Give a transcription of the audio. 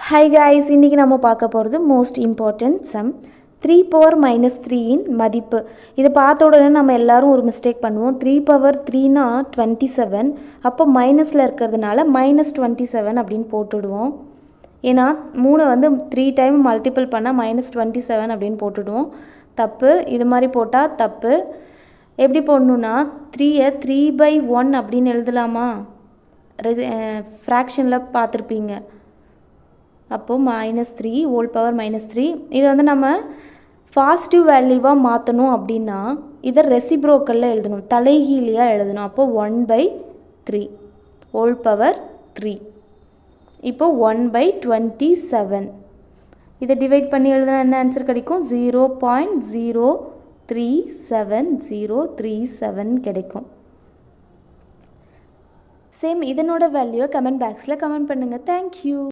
Hi guys, இன்றைக்கி நம்ம பார்க்க போகிறது most important sum 3 power minus 3 மதிப்பு. இதை பார்த்த உடனே நம்ம எல்லாரும் ஒரு மிஸ்டேக் பண்ணுவோம். 3 பவர் 3னா 27, அப்போ மைனஸில் இருக்கிறதுனால -27 அப்படின்னு போட்டுடுவோம். ஏன்னா 3 வந்து 3 டைம் மல்டிபிள் பண்ணால் -27 அப்படின்னு போட்டுடுவோம். தப்பு. இது மாதிரி போட்டால் தப்பு. எப்படி போடணுன்னா 3யை 3/1 அப்படின்னு எழுதலாமா? ஃப்ராக்ஷனில் பார்த்துருப்பீங்க. அப்போது -3 ஹோல் பவர் -3. இதை வந்து நம்ம பாசிட்டிவ் வேல்யூவாக மாற்றணும் அப்படின்னா இதை ரெசிப்ரோக்கலில் எழுதணும், தலைகீழியாக எழுதணும். அப்போது 1/3 ஹோல் பவர் 3. இப்போது 1/27. இதை டிவைட் பண்ணி எழுதுனா என்ன ஆன்சர் கிடைக்கும்? 0.037037 கிடைக்கும். சேம் இதனோட வேல்யூவை கமெண்ட் பாக்ஸில் கமெண்ட் பண்ணுங்கள். தேங்க்யூ.